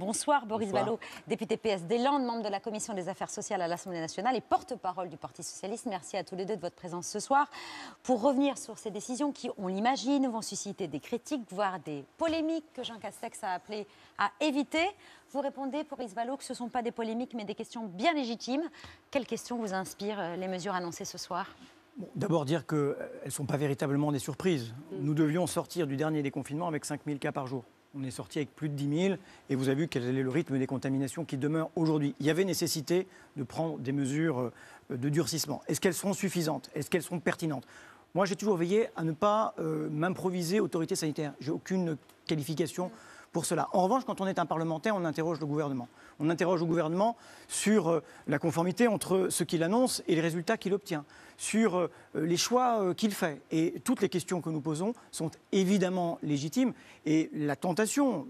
Bonsoir Boris Vallaud, député PS des Landes, membre de la Commission des Affaires sociales à l'Assemblée nationale et porte-parole du Parti socialiste. Merci à tous les deux de votre présence ce soir. Pour revenir sur ces décisions qui, on l'imagine, vont susciter des critiques, voire des polémiques que Jean Castex a appelé à éviter, vous répondez, Boris Vallaud, que ce ne sont pas des polémiques mais des questions bien légitimes. Quelles questions vous inspirent les mesures annoncées ce soir ? Bon, d'abord dire qu'elles ne sont pas véritablement des surprises. Nous devions sortir du dernier déconfinement avec 5 000 cas par jour. On est sorti avec plus de 10 000 et vous avez vu quel est le rythme des contaminations qui demeure aujourd'hui. Il y avait nécessité de prendre des mesures de durcissement. Est-ce qu'elles seront suffisantes? Est-ce qu'elles seront pertinentes? Moi, j'ai toujours veillé à ne pas m'improviser autorité sanitaire. Je n'ai aucune qualification pour cela. En revanche, quand on est un parlementaire, on interroge le gouvernement. On interroge le gouvernement sur la conformité entre ce qu'il annonce et les résultats qu'il obtient, sur les choix qu'il fait. Et toutes les questions que nous posons sont évidemment légitimes. Et la tentation,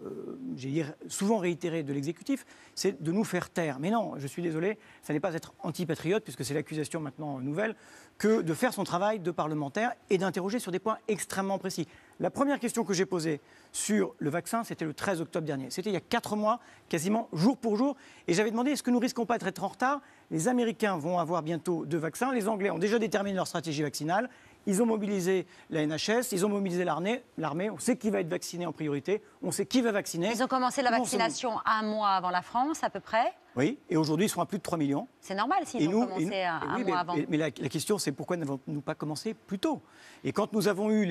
j'ai souvent réitérée de l'exécutif, c'est de nous faire taire. Mais non, je suis désolé, ça n'est pas être antipatriote, puisque c'est l'accusation maintenant nouvelle, que de faire son travail de parlementaire et d'interroger sur des points extrêmement précis. La première question que j'ai posée sur le vaccin, c'était le 13 octobre dernier. C'était il y a 4 mois, quasiment jour pour jour. Et j'avais demandé, est-ce que nous risquons pas d'être en retard? Les Américains vont avoir bientôt 2 vaccins. Les Anglais ont déjà déterminé leur stratégie vaccinale. Ils ont mobilisé la NHS, ils ont mobilisé l'armée. On sait qui va être vacciné en priorité. On sait qui va vacciner. Ils ont commencé la vaccination un mois avant la France, à peu près. Oui, et aujourd'hui, ils seront à plus de 3 millions. C'est normal s'ils ont commencé un mois avant. Mais la question, c'est pourquoi n'avons-nous pas commencé plus tôt? Et quand nous avons eu,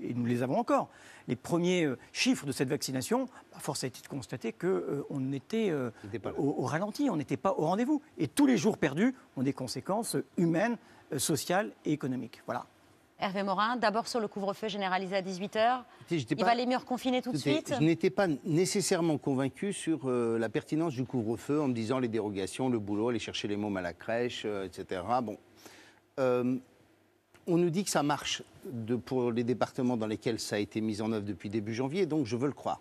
et nous les avons encore, les premiers chiffres de cette vaccination, force a été de constater qu'on était au ralenti, on n'était pas au rendez-vous. Et tous les jours perdus ont des conséquences humaines, sociales et économiques. Voilà. Hervé Morin, d'abord sur le couvre-feu généralisé à 18h. Il valait mieux reconfiner tout de suite? Je n'étais pas nécessairement convaincu sur la pertinence du couvre-feu en me disant les dérogations, le boulot, aller chercher les mômes à la crèche, etc. Bon. On nous dit que ça marche pour les départements dans lesquels ça a été mis en œuvre depuis début janvier, donc je veux le croire.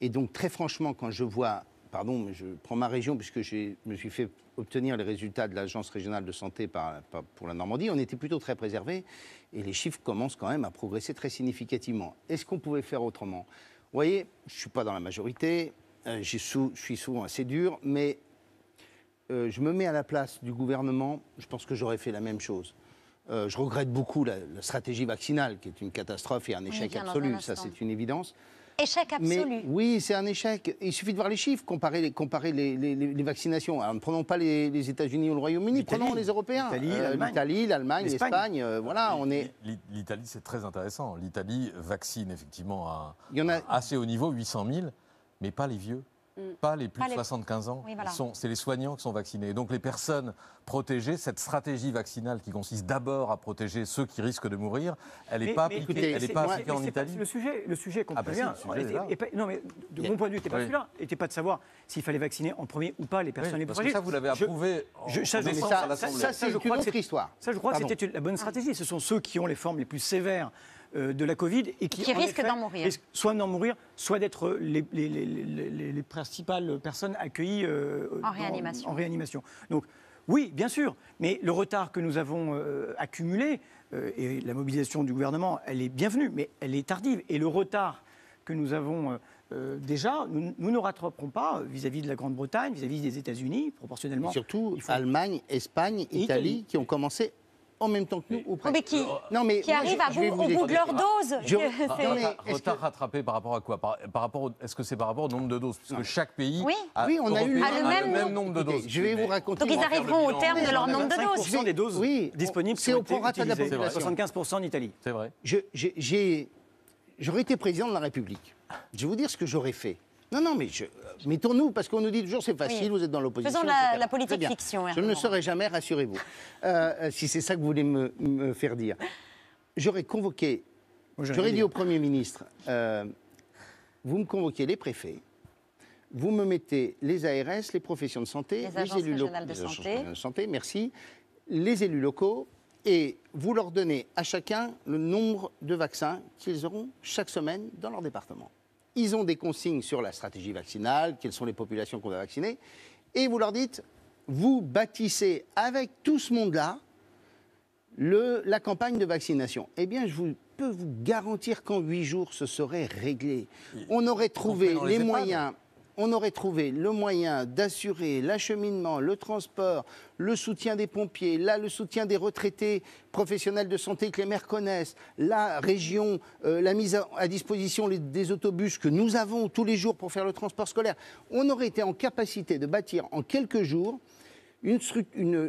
Et donc très franchement, quand je vois... Pardon, mais je prends ma région puisque je me suis fait obtenir les résultats de l'Agence régionale de santé pour la Normandie. On était plutôt très préservés et les chiffres commencent quand même à progresser très significativement. Est-ce qu'on pouvait faire autrement? Vous voyez, je ne suis pas dans la majorité, je suis souvent assez dur, mais je me mets à la place du gouvernement, je pense que j'aurais fait la même chose. Je regrette beaucoup la stratégie vaccinale, qui est une catastrophe et un échec absolu, ça c'est une évidence. Échec absolu. Mais, oui, c'est un échec. Il suffit de voir les chiffres, comparer les vaccinations. Alors, ne prenons pas les États-Unis ou le Royaume-Uni, prenons les Européens. L'Italie, l'Allemagne, l'Espagne. Voilà, on est... L'Italie, c'est très intéressant. L'Italie vaccine effectivement à assez haut niveau, 800 000, mais pas les vieux. Pas les plus de 75 ans, oui, voilà. C'est les soignants qui sont vaccinés. Et donc les personnes protégées, cette stratégie vaccinale qui consiste d'abord à protéger ceux qui risquent de mourir, elle n'est pas appliquée en Italie. Le sujet qu'on prévient, non mais de mon point de vue, n'était pas celui-là, n'était pas de savoir s'il fallait vacciner en premier ou pas les personnes les plus fragiles. Ça, vous l'avez approuvé ça, c'est une autre histoire. Ça, je crois que c'était la bonne stratégie. Ce sont ceux qui ont les formes les plus sévères de la Covid et qui risquent d'en mourir. Soit d'en mourir, soit d'être les principales personnes accueillies en réanimation. Donc oui, bien sûr, mais le retard que nous avons accumulé, et la mobilisation du gouvernement, elle est bienvenue, mais elle est tardive. Et le retard que nous avons déjà, nous ne rattraperons pas vis-à-vis de la Grande-Bretagne, vis-à-vis des États-Unis, proportionnellement. Et surtout, Allemagne, Espagne, Italie, qui ont commencé en même temps que nous, ou presque. Mais qui arrivent au bout de leur dose. Retard rattrapé par rapport à quoi? Est-ce que c'est par rapport au nombre de doses? Parce que chaque pays a eu le même nombre de doses. Je vais vous raconter. Donc ils arriveront au terme de leur nombre de doses. 5% des doses disponibles c'est au prorata de la population. 75% en Italie. C'est vrai. J'aurais été président de la République. Je vais vous dire ce que j'aurais fait. Non, mais mettons-nous, parce qu'on nous dit toujours c'est facile, vous êtes dans l'opposition. Faisons la politique fiction. Je ne le saurai jamais, rassurez-vous, si c'est ça que vous voulez me faire dire. J'aurais convoqué, j'aurais dit au Premier ministre, vous me convoquez les préfets, vous me mettez les ARS, les professions de santé, les élus de santé, merci, les élus locaux, et vous leur donnez à chacun le nombre de vaccins qu'ils auront chaque semaine dans leur département. Ils ont des consignes sur la stratégie vaccinale, quelles sont les populations qu'on va vacciner, et vous leur dites, vous bâtissez avec tout ce monde-là la campagne de vaccination. Eh bien, je peux vous garantir qu'en 8 jours, ce serait réglé. On aurait trouvé les moyens on aurait trouvé le moyen d'assurer l'acheminement, le transport, le soutien des pompiers, là, le soutien des retraités professionnels de santé que les maires connaissent, la région, la mise à disposition des autobus que nous avons tous les jours pour faire le transport scolaire. On aurait été en capacité de bâtir en quelques jours une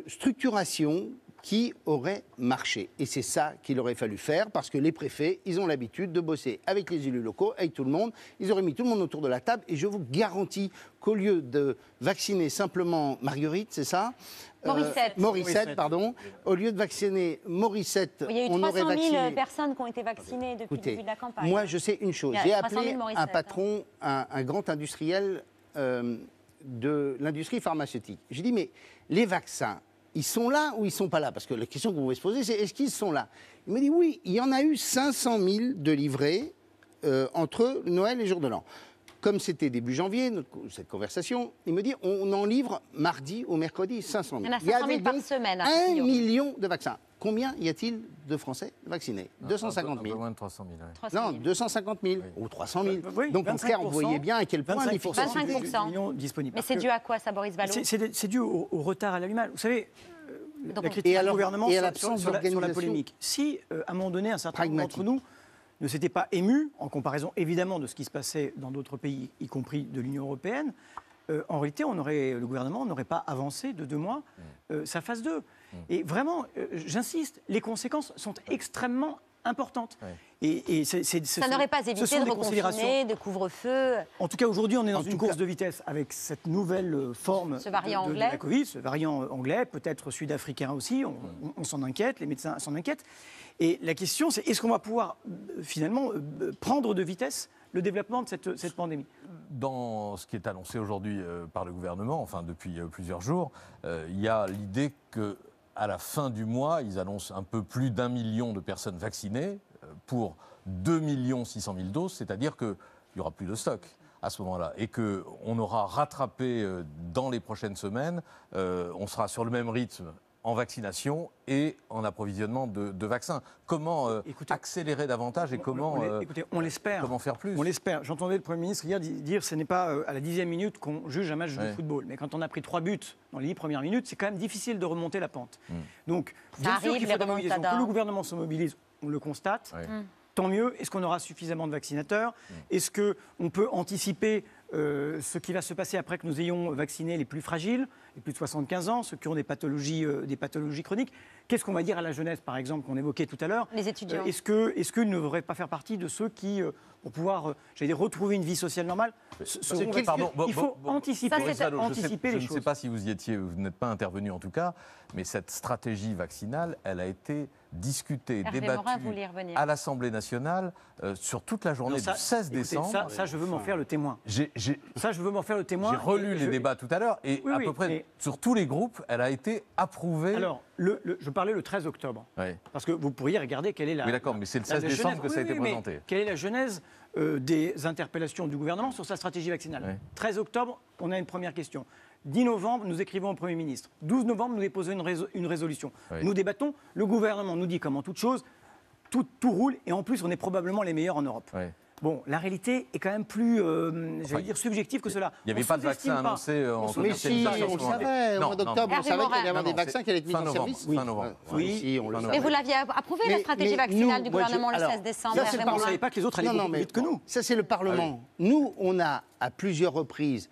structuration qui aurait marché. Et c'est ça qu'il aurait fallu faire, parce que les préfets, ils ont l'habitude de bosser avec les élus locaux, avec tout le monde. Ils auraient mis tout le monde autour de la table, et je vous garantis qu'au lieu de vacciner simplement Marguerite, c'est ça ? Morissette, pardon. Au lieu de vacciner Morissette, il y a eu 300 000 personnes qui ont été vaccinées depuis le début de la campagne. Moi, je sais une chose. J'ai appelé un patron, un grand industriel de l'industrie pharmaceutique. J'ai dit, mais les vaccins, ils sont là ou ils ne sont pas là? Parce que la question que vous pouvez se poser, c'est est-ce qu'ils sont là? Il me dit oui, il y en a eu 500 000 de livrés entre Noël et Jour de l'An. Comme c'était début janvier, cette conversation, il me dit on en livre mardi ou mercredi 500 000. Il y en a 500 000 par semaine. 1 million de vaccins. Combien y a-t-il de Français vaccinés? 250 000. Un peu moins de 300 000. Ouais. 300 000. Non, 250 000 ou 300 000. Oui, donc, en clair, vous voyez bien à quel point il faut 25% disponibles. Mais c'est dû à quoi, ça, Boris Vallaud? C'est dû au retard à l'allumage. Vous savez, la critique du gouvernement sur la polémique. Si, à un moment donné, un certain nombre d'entre nous ne s'était pas ému, en comparaison évidemment de ce qui se passait dans d'autres pays, y compris de l'Union européenne, en réalité, le gouvernement n'aurait pas avancé de 2 mois sa phase 2. Et vraiment, j'insiste, les conséquences sont extrêmement importantes. Et ça n'aurait pas évité de reconfiner, de couvre-feu. En tout cas, aujourd'hui, on est dans une course de vitesse avec cette nouvelle forme de la Covid, ce variant anglais, peut-être sud-africain aussi. On s'en inquiète, les médecins s'en inquiètent. Et la question, c'est est-ce qu'on va pouvoir finalement prendre de vitesse le développement de cette pandémie? Dans ce qui est annoncé aujourd'hui par le gouvernement, enfin depuis plusieurs jours, il y a l'idée qu'à la fin du mois, ils annoncent un peu plus d'1 million de personnes vaccinées pour 2 600 000 doses, c'est-à-dire qu'il n'y aura plus de stock à ce moment-là et qu'on aura rattrapé dans les prochaines semaines, on sera sur le même rythme en vaccination et en approvisionnement de vaccins. Comment accélérer davantage et comment on l'espère. Comment faire plus? On l'espère. J'entendais le Premier ministre hier dire que ce n'est pas à la 10e minute qu'on juge un match de football. Mais quand on a pris 3 buts dans les 10 premières minutes, c'est quand même difficile de remonter la pente. Donc, bien sûr qu'il faut de la mobilisation. Que le gouvernement se mobilise, on le constate. Tant mieux. Est-ce qu'on aura suffisamment de vaccinateurs? Est-ce qu'on peut anticiper ce qui va se passer après que nous ayons vacciné les plus fragiles, les plus de 75 ans, ceux qui ont des pathologies chroniques? Qu'est-ce qu'on va dire à la jeunesse, par exemple, qu'on évoquait tout à l'heure? Les étudiants. Est-ce qu'ils ne devraient pas faire partie de ceux qui, pour pouvoir retrouver une vie sociale normale, il faut anticiper les choses. Je ne sais pas si vous y étiez, vous n'êtes pas intervenu en tout cas, mais cette stratégie vaccinale, elle a été discutée, débattue à l'Assemblée nationale sur toute la journée du 16 décembre. Ça, je veux m'en faire le témoin. J'ai relu les débats tout à l'heure et à peu près sur tous les groupes, elle a été approuvée. Alors, je parlais le 13 octobre. Parce que vous pourriez regarder quelle est la... Oui, d'accord, mais c'est le 16 décembre que ça a été présenté. Quelle est la genèse des interpellations du gouvernement sur sa stratégie vaccinale? 13 octobre, on a une première question. 10 novembre, nous écrivons au Premier ministre. 12 novembre, nous déposons une résolution. Nous débattons. Le gouvernement nous dit, comme en toute chose, tout roule. Et en plus, on est probablement les meilleurs en Europe. Bon, la réalité est quand même plus, subjective que cela. Il n'y avait pas de vaccin annoncé en commercialisation. On le savait, au mois d'octobre, on savait qu'il allait y avoir des vaccins qui allaient être mis en service. Fin novembre. Oui, on le savait. Mais vous l'aviez approuvé, la stratégie vaccinale du gouvernement le 16 décembre. Vous ne savez pas que les autres allaient beaucoup plus vite que nous. Ça, c'est le Parlement. Nous, on a, à plusieurs reprises,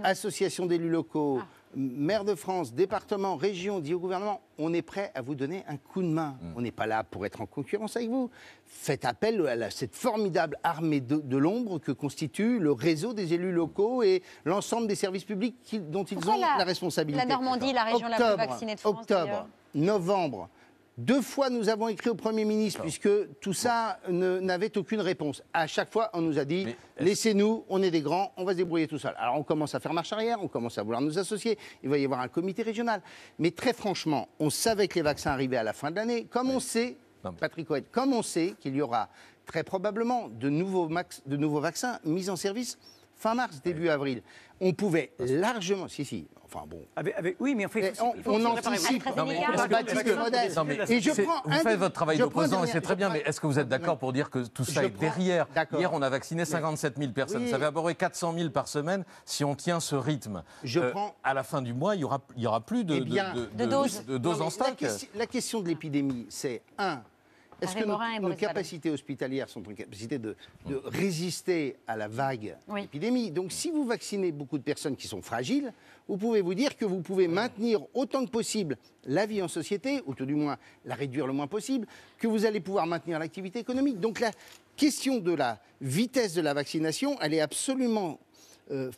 associations d'élus locaux, maire de France, département, région, dit au gouvernement, on est prêt à vous donner un coup de main. On n'est pas là pour être en concurrence avec vous. Faites appel à cette formidable armée de l'ombre que constitue le réseau des élus locaux et l'ensemble des services publics dont ils ont la responsabilité. La Normandie, la région la plus vaccinée de France. Octobre, novembre. 2 fois, nous avons écrit au Premier ministre, puisque tout ça n'avait aucune réponse. À chaque fois, on nous a dit, laissez-nous, on est des grands, on va se débrouiller tout seul. Alors, on commence à faire marche arrière, on commence à vouloir nous associer, il va y avoir un comité régional. Mais très franchement, on savait que les vaccins arrivaient à la fin de l'année, comme on sait, Patrick Coët, comme on sait qu'il y aura très probablement de nouveaux vaccins mis en service fin mars, début avril. On pouvait largement... Si, enfin bon... Oui, mais en fait... On anticipe. Et je prends vous faites votre travail d'opposant et c'est très bien, mais est-ce que vous êtes d'accord pour dire que tout ça est derrière? Hier, on a vacciné 57 000 personnes. Ça va aborder 400 000 par semaine. Si on tient ce rythme, à la fin du mois, il n'y aura plus de doses en stock. La question de l'épidémie, c'est est-ce que nos capacités hospitalières sont en capacité de résister à la vague d'épidémie? Donc si vous vaccinez beaucoup de personnes qui sont fragiles, vous pouvez vous dire que vous pouvez maintenir autant que possible la vie en société, ou tout du moins la réduire le moins possible, que vous allez pouvoir maintenir l'activité économique. Donc la question de la vitesse de la vaccination, elle est absolument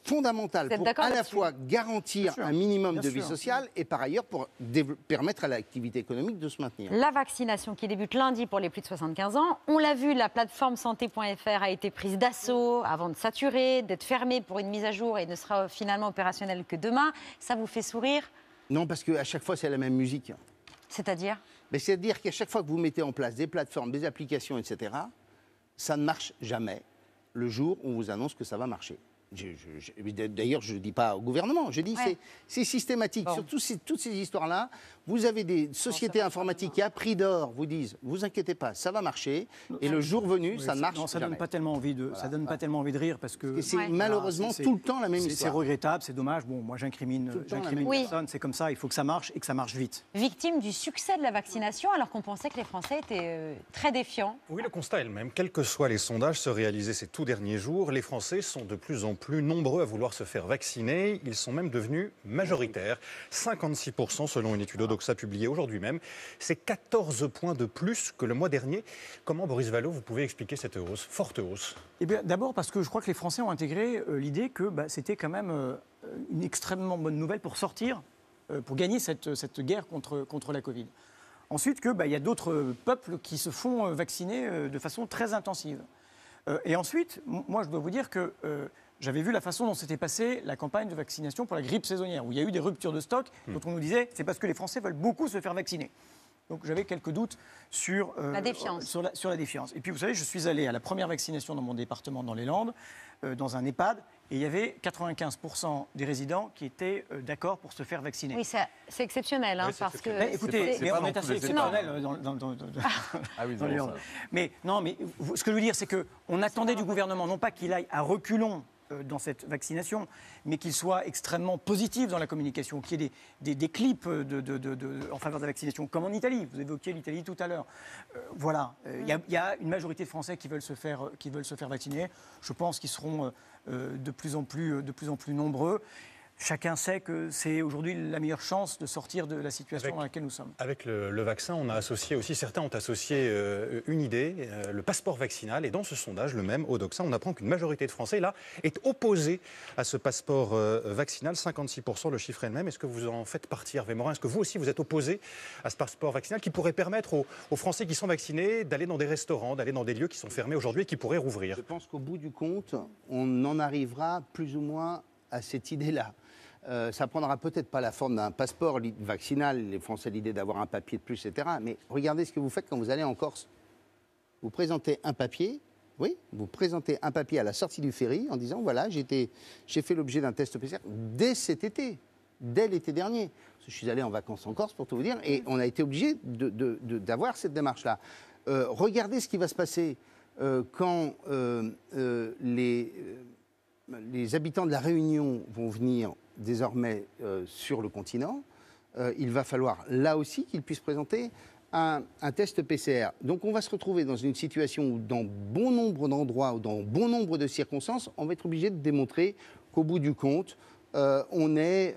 fondamentale pour à la fois garantir un minimum de vie sociale et par ailleurs pour permettre à l'activité économique de se maintenir. La vaccination qui débute lundi pour les plus de 75 ans, on l'a vu, la plateforme santé.fr a été prise d'assaut avant de saturer, d'être fermée pour une mise à jour et ne sera finalement opérationnelle que demain. Ça vous fait sourire? Non, parce qu'à chaque fois c'est la même musique. C'est-à-dire? C'est-à-dire qu'à chaque fois que vous mettez en place des plateformes, des applications, etc., ça ne marche jamais le jour où on vous annonce que ça va marcher. D'ailleurs, je ne dis pas au gouvernement, je dis c'est systématique. Sur toutes ces histoires-là, vous avez des sociétés informatiques qui, à prix d'or, vous disent, vous inquiétez pas, ça va marcher, et le jour venu, ça ne marche jamais. Ça donne pas tellement envie de rire, parce que... C'est malheureusement tout le temps la même histoire. C'est regrettable, c'est dommage. Bon, moi, j'incrimine personne, c'est comme ça, il faut que ça marche, et que ça marche vite. Victime du succès de la vaccination, alors qu'on pensait que les Français étaient très défiants. Oui, le constat est le même. Quels que soient les sondages se réalisés ces tout derniers jours, les Français sont de plus en plus nombreux à vouloir se faire vacciner. Ils sont même devenus majoritaires. 56% selon une étude Odoxa publiée aujourd'hui même. C'est 14 points de plus que le mois dernier. Comment, Boris Vallaud, vous pouvez expliquer cette hausse, forte hausse? Eh bien, d'abord parce que je crois que les Français ont intégré l'idée que c'était quand même une extrêmement bonne nouvelle pour sortir, pour gagner cette guerre contre la Covid. Ensuite, il y a d'autres peuples qui se font vacciner de façon très intensive. Et ensuite, moi, je dois vous dire que j'avais vu la façon dont s'était passée la campagne de vaccination pour la grippe saisonnière, où il y a eu des ruptures de stock, dont on nous disait c'est parce que les Français veulent beaucoup se faire vacciner. Donc j'avais quelques doutes sur la défiance. Et puis vous savez, je suis allé à la première vaccination dans mon département, dans les Landes, dans un EHPAD, et il y avait 95% des résidents qui étaient d'accord pour se faire vacciner. Oui, c'est exceptionnel, parce que... Mais écoutez, on est assez exceptionnel dans les Landes. Mais non, mais ce que je veux dire, c'est qu'on attendait du gouvernement, non pas qu'il aille à reculons dans cette vaccination, mais qu'il soit extrêmement positif dans la communication, qu'il y ait des clips en faveur de la vaccination, comme en Italie. Vous évoquiez l'Italie tout à l'heure. Voilà, il y a une majorité de Français qui veulent se faire vacciner. Je pense qu'ils seront de plus en plus nombreux. Chacun sait que c'est aujourd'hui la meilleure chance de sortir de la situation dans laquelle nous sommes. Avec le vaccin, on a associé aussi, certains ont associé une idée, le passeport vaccinal. Et dans ce sondage, le même, Odoxa, on apprend qu'une majorité de Français, là, est opposée à ce passeport vaccinal. 56%, le chiffre est le même. Est-ce que vous en faites partie, Hervé Morin? Est-ce que vous aussi, vous êtes opposé à ce passeport vaccinal qui pourrait permettre aux Français qui sont vaccinés d'aller dans des restaurants, d'aller dans des lieux qui sont fermés aujourd'hui et qui pourraient rouvrir? Je pense qu'au bout du compte, on en arrivera plus ou moins à cette idée-là. Ça prendra peut-être pas la forme d'un passeport vaccinal, les Français l'idée d'avoir un papier de plus, etc. Mais regardez ce que vous faites quand vous allez en Corse. Vous présentez un papier, à la sortie du ferry en disant voilà, j'ai fait l'objet d'un test PCR dès cet été, dès l'été dernier. Je suis allé en vacances en Corse pour tout vous dire, et on a été obligé d'avoir cette démarche-là. Regardez ce qui va se passer quand les habitants de la Réunion vont venir désormais sur le continent. Il va falloir là aussi qu'ils puissent présenter un test PCR. Donc on va se retrouver dans une situation où dans bon nombre d'endroits ou dans bon nombre de circonstances, on va être obligé de démontrer qu'au bout du compte, on est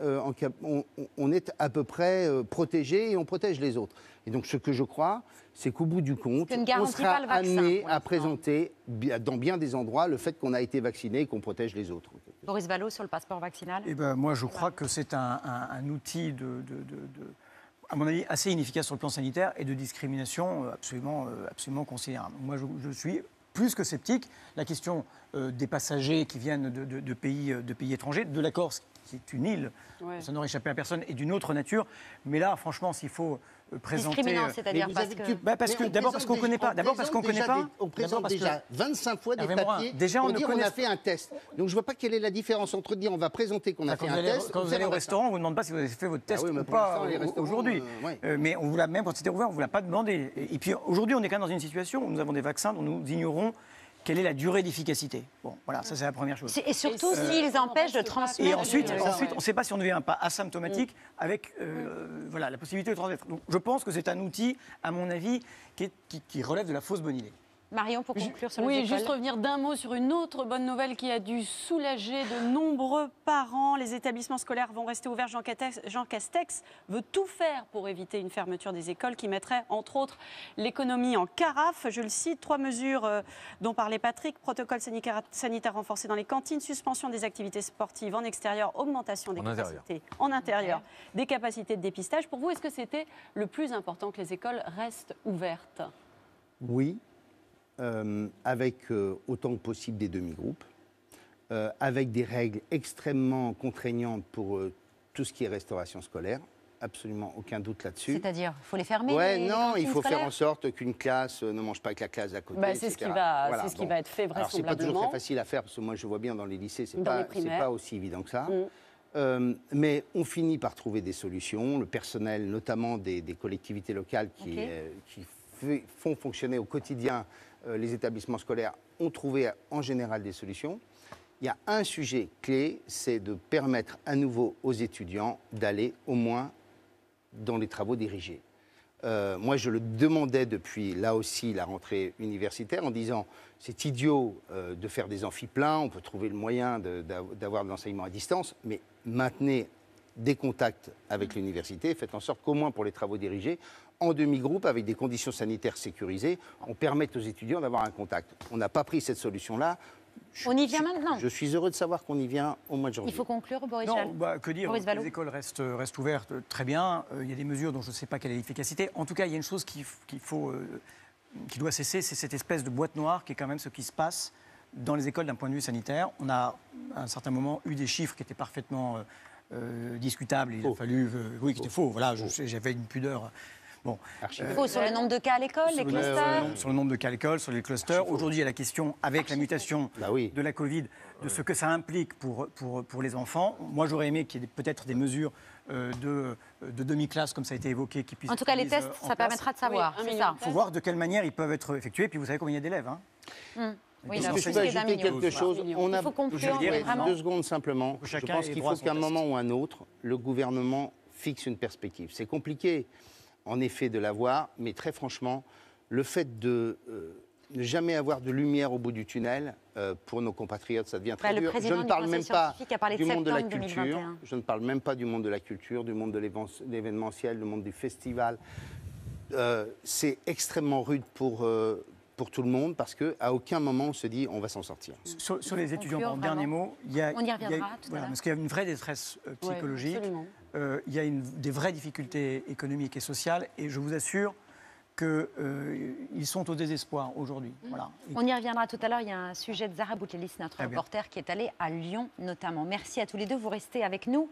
à peu près protégé et on protège les autres. Et donc ce que je crois, c'est qu'au bout du compte, on sera amené à présenter dans bien des endroits le fait qu'on a été vacciné et qu'on protège les autres. Boris Vallaud, sur le passeport vaccinal? Moi, je crois que c'est un outil à mon avis, assez inefficace sur le plan sanitaire et de discrimination absolument considérable. Moi, je suis plus que sceptique. La question des passagers qui viennent de pays étrangers, de la Corse, qui est une île, ça n'aurait échappé à personne, et d'une autre nature. Mais là, franchement, s'il faut présenter... Discriminant, c'est-à-dire parce que d'abord parce qu'on ne connaît pas. D'abord parce qu'on connaît pas. On présente déjà 25 fois des papiers pour dire on a fait un test. Donc je ne vois pas quelle est la différence entre dire on va présenter qu'on a fait un test. Quand vous allez au restaurant, on ne vous demande pas si vous avez fait votre test ou pas aujourd'hui. Mais on vous l'a, même quand c'était ouvert, on ne vous l'a pas demandé. Et puis aujourd'hui, on est quand même dans une situation où nous avons des vaccins dont nous ignorons quelle est la durée d'efficacité. Bon, voilà, ça c'est la première chose. Et surtout s'ils empêchent de transmettre. Et ensuite, on ne sait pas si on ne devient pas asymptomatique avec la possibilité de transmettre. Donc, je pense que c'est un outil, à mon avis, qui relève de la fausse bonne idée. Marion, pour conclure sur les écoles. Oui, juste revenir d'un mot sur une autre bonne nouvelle qui a dû soulager de nombreux parents. Les établissements scolaires vont rester ouverts. Jean Castex veut tout faire pour éviter une fermeture des écoles qui mettrait, entre autres, l'économie en carafe. Je le cite, 3 mesures dont parlait Patrick. Protocole sanitaire renforcé dans les cantines, suspension des activités sportives en extérieur, augmentation des capacités en intérieur, des capacités de dépistage. Pour vous, est-ce que c'était le plus important que les écoles restent ouvertes? Oui. Avec autant que possible des demi-groupes, avec des règles extrêmement contraignantes pour tout ce qui est restauration scolaire. Absolument aucun doute là-dessus. C'est-à-dire, il faut les fermer? Non, il faut faire en sorte qu'une classe ne mange pas avec la classe d'à côté. C'est ce qui va être fait vraisemblablement. Alors, c'est pas toujours très facile à faire, parce que moi, je vois bien dans les lycées, c'est pas aussi évident que ça. Mais on finit par trouver des solutions. Le personnel, notamment des collectivités locales qui font fonctionner au quotidien les établissements scolaires, ont trouvé en général des solutions. Il y a un sujet clé, c'est de permettre à nouveau aux étudiants d'aller au moins dans les travaux dirigés. Moi, je le demandais depuis, là aussi, la rentrée universitaire, en disant c'est idiot de faire des amphis pleins, on peut trouver le moyen d'avoir de l'enseignement à distance, mais maintenez des contacts avec l'université, faites en sorte qu'au moins pour les travaux dirigés, en demi-groupe, avec des conditions sanitaires sécurisées, on permette aux étudiants d'avoir un contact. On n'a pas pris cette solution-là. On y vient maintenant. Je suis heureux de savoir qu'on y vient au mois de janvier. Il faut conclure, Boris Vallot. Que dire, les écoles restent ouvertes, très bien. Il y a des mesures dont je ne sais pas quelle est l'efficacité. En tout cas, il y a une chose qui doit cesser, c'est cette espèce de boîte noire qui est quand même ce qui se passe dans les écoles d'un point de vue sanitaire. On a, à un certain moment, eu des chiffres qui étaient parfaitement discutables. Il a fallu... oui, qui étaient faux. Voilà, j'avais une pudeur... Bon. Faux sur le nombre de cas à l'école, les clusters. Sur le nombre de cas à l'école, sur les clusters. Aujourd'hui, il y a la question, avec la mutation de la Covid, de ce que ça implique pour les enfants. Moi, j'aurais aimé qu'il y ait peut-être des mesures de demi-classe, comme ça a été évoqué, qui puissent... En tout cas, les tests, ça permettra de savoir, c'est ça. Il faut voir de quelle manière ils peuvent être effectués, puis vous savez combien il y a d'élèves. Oui, est-ce que je peux ajouter quelque chose? Il faut conclure, 2 secondes simplement. Je pense qu'il faut qu'à un moment ou un autre, le gouvernement fixe une perspective. C'est compliqué, en effet, de l'avoir, mais très franchement, le fait de ne jamais avoir de lumière au bout du tunnel, pour nos compatriotes, ça devient très dur. Je ne parle même pas du monde de la culture, je ne parle même pas du monde de la culture, du monde de l'événementiel, du monde du festival. C'est extrêmement rude pour tout le monde, parce qu'à aucun moment on se dit on va s'en sortir. Sur les étudiants, dernier mot, on y reviendra tout à l'heure. Parce qu'il y a une vraie détresse psychologique, il y a des vraies difficultés économiques et sociales, et je vous assure qu'ils sont au désespoir aujourd'hui. Voilà. On y reviendra tout à l'heure. Il y a un sujet de Zara Boutlélis, notre reporter, qui est allé à Lyon notamment. Merci à tous les deux. Vous restez avec nous.